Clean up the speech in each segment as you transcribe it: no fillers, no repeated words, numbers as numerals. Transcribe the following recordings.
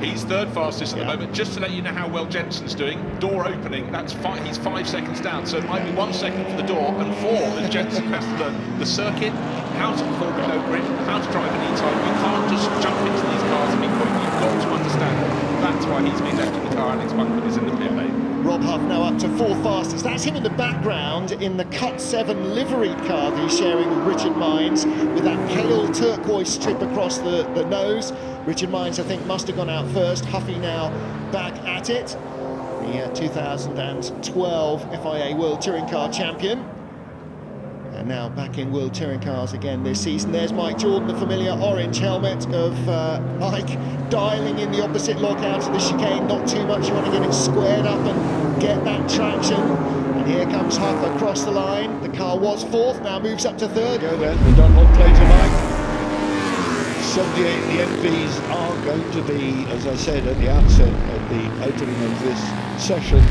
He's third fastest at the moment. Just to let you know how well Jensen's doing, door opening, he's 5 seconds down, so it might be 1 second for the door and 4 as Jensen has to learn the circuit, how to perform with no grip, how to drive an E-type. You can't just jump into these cars and be quick. You've got to understand. That's why he's been left in the car. Alex Bunkford is in the pit lane. Rob Huff now up to 4th fastest. That's him in the background in the Cut 7 liveried car that he's sharing with Richard Mines, with that pale turquoise strip across the nose. Richard Mines, I think, must have gone out first. Huffy now back at it. The 2012 FIA World Touring Car champion. And now back in World Touring Cars again this season. There's Mike Jordan, the familiar orange helmet of Mike, dialing in the opposite lock out of the chicane. Not too much, you want to get it squared up and get that traction. And here comes Huff across the line. The car was 4th, now moves up to 3rd. Go then, the Dunlop play tonight. 78, the MVs are going to be, as I said at the outset of the opening of this session,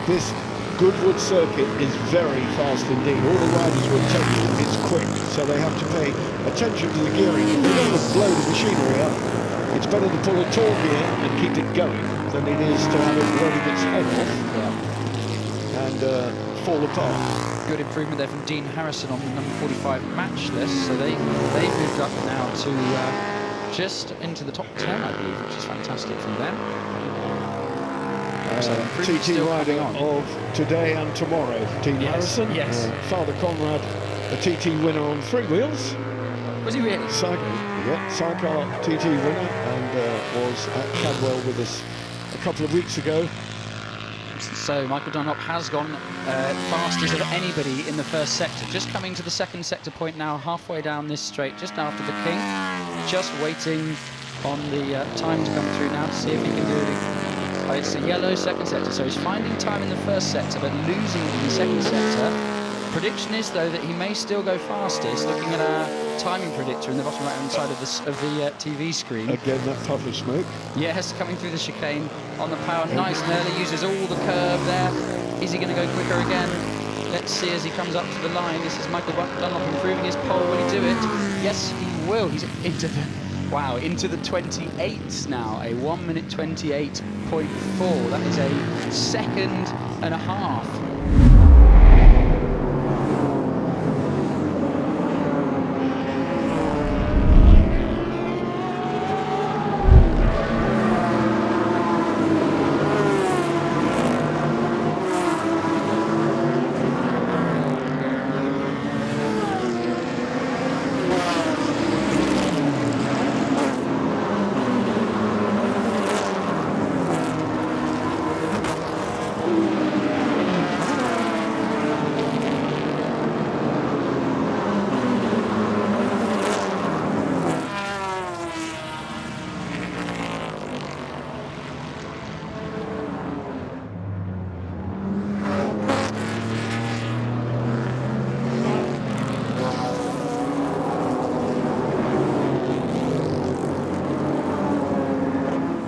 this Goodwood circuit is very fast indeed. All the riders will tell you it's quick, so they have to pay attention to the gearing. If they don't blow the machinery up, it's better to pull a tall gear and keep it going than it is to have it rolling its head off and fall apart. Good improvement there from Dean Harrison on the number 45 match list, so they've moved up now to just into the top 10, I believe, which is fantastic from them. TT rider of today and tomorrow, Dean Harrison. Yes. Father Conrad, a TT winner on 3 wheels. Was he really? Sidecar TT winner, and was at Cadwell with us a couple of weeks ago. So Michael Dunlop has gone fastest of anybody in the first sector. Just coming to the second sector point now, halfway down this straight, just after the King. Just waiting on the time to come through now to see if he can do it. Oh, it's a yellow second sector, so he's finding time in the first sector but losing in the second sector. Prediction is, though, that he may still go fastest, looking at our timing predictor in the bottom right-hand side of the TV screen. Again, that puff of smoke. Yes, coming through the chicane on the power, nice and early, uses all the curve there. Is he going to go quicker again? Let's see as he comes up to the line. This is Michael Dunlop improving his pole. Will he do it? Yes, he will. He's into the... Wow, into the 28s now, a 1 minute 28.4. That is a second and a half.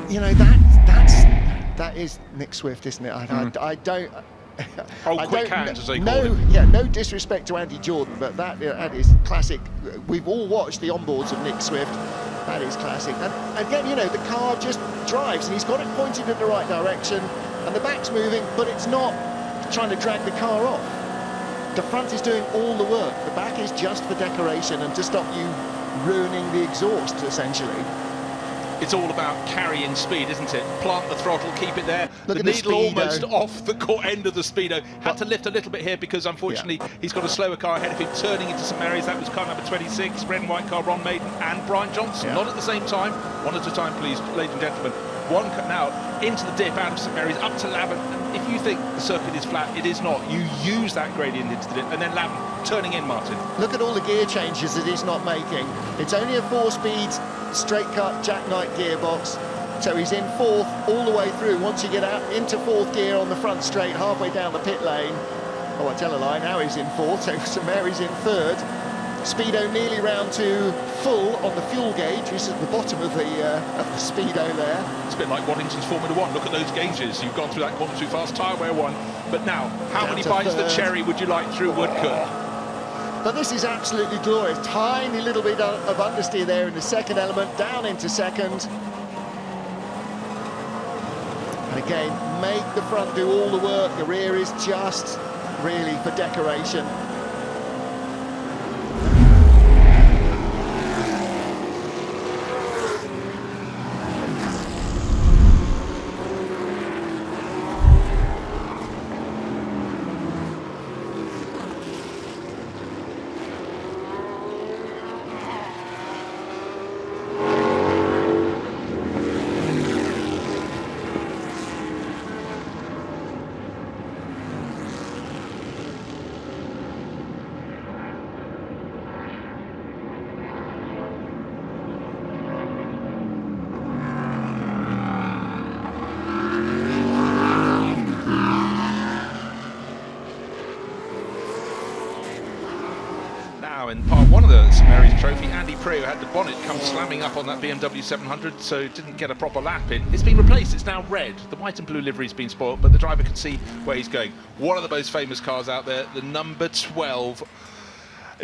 You know, that is Nick Swift, isn't it? I don't. Quick hands, as they call it. Yeah, no disrespect to Andy Jordan, but that is classic. We've all watched the onboards of Nick Swift. That is classic. And again, you know, the car just drives, and he's got it pointed in the right direction, and the back's moving, but it's not trying to drag the car off. The front is doing all the work. The back is just for decoration and to stop you ruining the exhaust, essentially. It's all about carrying speed, isn't it? Plant the throttle, keep it there. Look the at the needle Speedo. almost off the end of the Speedo. Had to lift a little bit here because, unfortunately, he's got a slower car ahead of him, turning into St Mary's. That was car number 26, red and white car, Ron Maiden and Brian Johnson. Not at the same time. One at a time, please, ladies and gentlemen. One now into the dip out of St Mary's, up to Lavin. And if you think the circuit is flat, it is not. You use that gradient into the dip, and then Lavin turning in, Martin. Look at all the gear changes that he's not making. It's only a 4-speed straight cut jackknife gearbox. So he's in 4th all the way through. Once you get out into 4th gear on the front straight, halfway down the pit lane. Oh, I tell a lie, now he's in 4th, so St Mary's in 3rd. Speedo nearly round to full on the fuel gauge, which is at the bottom of the Speedo there. It's a bit like Waddington's Formula 1. Look at those gauges. You've gone through that corner too fast, tyre wear 1. But now, how many bites of the cherry would you like through Woodcote? But this is absolutely glorious. Tiny little bit of understeer there in the second element, down into second. And again, make the front do all the work. The rear is just really for decoration. In part one of the St Mary's Trophy, Andy Prieu had the bonnet come slamming up on that BMW 700, so didn't get a proper lap in. It's been replaced, it's now red. The white and blue livery's been spoilt, but the driver can see where he's going. One of the most famous cars out there, the number 12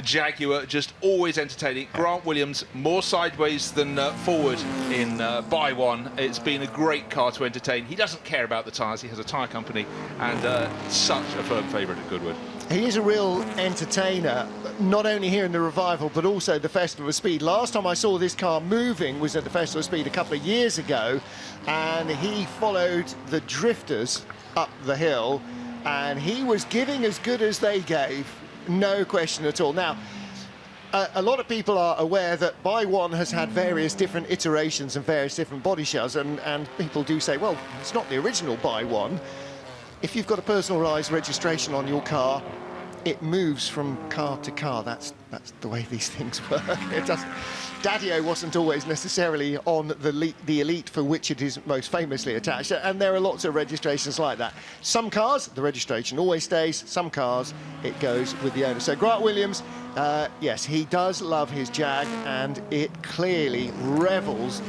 Jaguar, just always entertaining. Grant Williams, more sideways than forward in by one. It's been a great car to entertain. He doesn't care about the tyres, he has a tyre company, and such a firm favourite at Goodwood. He is a real entertainer, not only here in the Revival, but also the Festival of Speed. Last time I saw this car moving was at the Festival of Speed a couple of years ago, and he followed the drifters up the hill, and he was giving as good as they gave, no question at all. Now, a lot of people are aware that By One has had various different iterations and various different body shells, and people do say, well, it's not the original By One. If you've got a personalised registration on your car, it moves from car to car. That's the way these things work. It does. Daddy-O wasn't always necessarily on the elite for which it is most famously attached, and there are lots of registrations like that. Some cars, the registration always stays. Some cars, it goes with the owner. So Grant Williams, yes, he does love his Jag, and it clearly revels.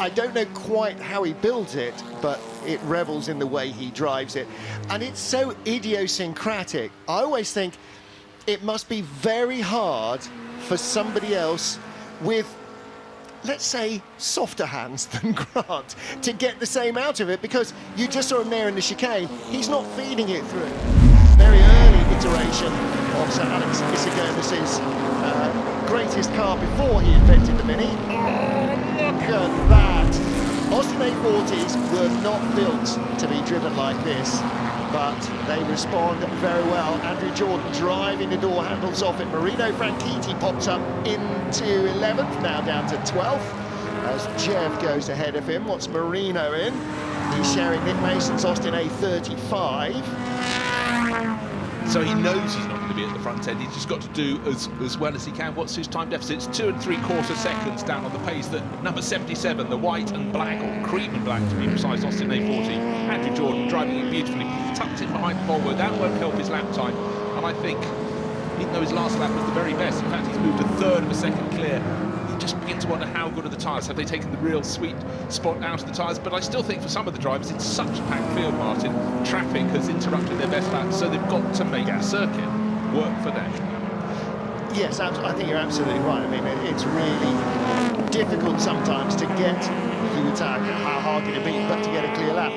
I don't know quite how he builds it, but it revels in the way he drives it. And it's so idiosyncratic. I always think it must be very hard for somebody else with, let's say, softer hands than Grant to get the same out of it, because you just saw him there in the chicane. He's not feeding it through. Very early iteration of Sir Alex Issigonis's greatest car before he invented the Mini. Oh, look at that! Austin A40s were not built to be driven like this, but they respond very well. Andrew Jordan driving the door handles off it. Marino Franchitti pops up into 11th, now down to 12th, as Jev goes ahead of him. What's Marino in? He's sharing Nick Mason's Austin A35. So he knows he's not going to be at the front end. He's just got to do as well as he can. What's his time deficit? It's 2 3/4 seconds down on the pace that number 77, the white and black, or cream and black to be precise, Austin A40. Andrew Jordan driving it beautifully, tucked it behind Volvo. That won't help his lap time. And I think, even though his last lap was the very best, in fact he's moved a third of a second clear, you just begin to wonder how good are the tyres. Have they taken the real sweet spot out of the tyres? But I still think for some of the drivers it's such a packed field, Martin. Traffic has interrupted their best laps, so they've got to make the circuit work for them. Yes, I think you're absolutely right. I mean, it's really difficult sometimes to get, you would say, how hard can it be, but to get a clear lap.